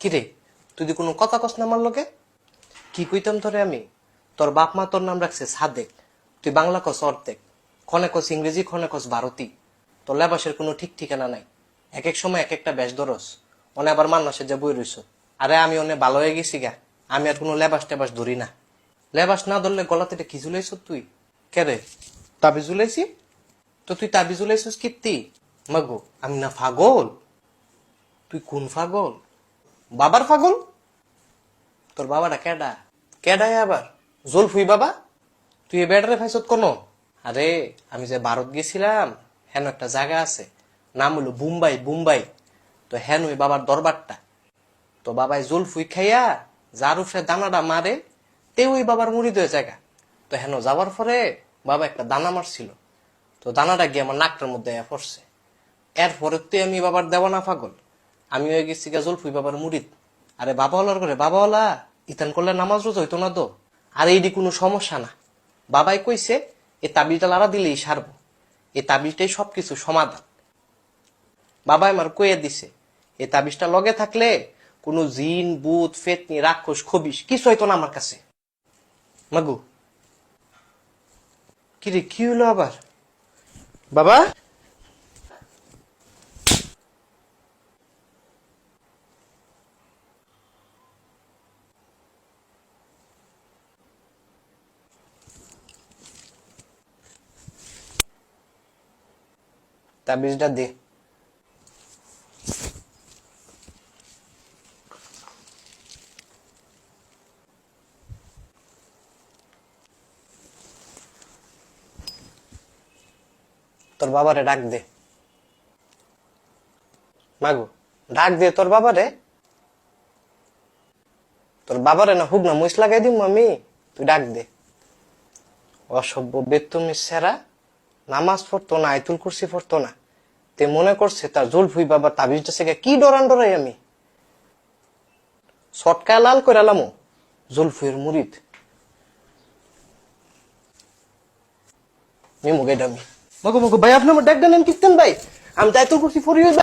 কিরে তুই দি কোনো কথা কস না আমার লগে? কি কইতাম তোরে আমি? তোর বাপ মা তোর নাম রাখছে সাদেক, তুই বাংলা কস অর্ধেক, ক্ষণে কস ইংরেজি, ক্ষণে কস ভারতী। তোর লেবাসের কোনো ঠিক ঠিকানা নাই, এক এক সময় এক একটা বেশ ধরস। অনে আবার মান্নাসে যে বই রইস। আরে আমি অনে ভালো হয়ে গেছি গা, আমি আর কোনো লেবাস টেবাস ধরি না। লেবাস না ধরলে গলাতে কি ঝুলাইছ তুই? কে রে তাবি ঝুলাইছি? তো তুই তাবি ঝুলাইছিস কীর্তি? মাগো আমি না পাগল? তুই কোন পাগল? বাবার পাগল? তোর বাবাটা কেডা? কেডায় আবার? জলফুই বাবা? তুই এ বেডারে ফাইছত কোনো? আরে আমি যে ভারত গেছিলাম, হেন একটা জায়গা আছে, নাম হলো বুম্বাই। বুম্বাই তো হেন ওই বাবার দরবারটা। তো বাবাই জলফুই খাইয়া যার উপরে দানাটা মারে, তে ওই বাবার মুড়িদ হয়ে জায়গা। তো হেন যাওয়ার পরে বাবা একটা দানা মারছিল, তো দানাটা গিয়ে আমার নাকটার মধ্যে পড়ছে। এরপরে তুই আমি বাবার দেওয়ানা পাগল, আমি হয়ে গেছি গা জলফুই বাবার মুড়িদ। আরে বাবাওয়ালার করে বাবাওয়ালা ইতান করলে নামাজ রোজ হইতো না তো। আর এইটি কোনো সমস্যা না, বাবাই কইছে এ তাবিজটা লাড়া দিলেই সারব, এই তাবিজটাই সবকিছু সমাধান। বাবাই আমার কইয়া দিছে এই তাবিজটা লগে থাকলে কোনো জিন ভূত ফেতনি রাক্ষস খবিস কিছু হইতো না আমার কাছে। মাগু কিরে কি হলো আবার? বাবা তাবিজটা দে। তোর বাবারে ডাক দে। মাগো ডাক দে তোর বাবারে। তোর বাবারে না হুক না মুইস লাগাই দিম আমি, তুই ডাক দে। অসভ্য বেতুমি সেরা, নামাজ পড়তো না, আয়তুল কুরসি পড়তো না, তে মনে করছে তার জুলফুই বাবা তাবিজটা থেকে কি ডরান ডরাই আমি। সটকায় লাল করে আলামো জুলফুইয়ের মুরিদ। মিমু গেডামি মগো মগো ভাই, আপনি আমার ডাক দেন কিতেন ভাই, আমি তো আয়তুল কুরসি পড়ি ভাই।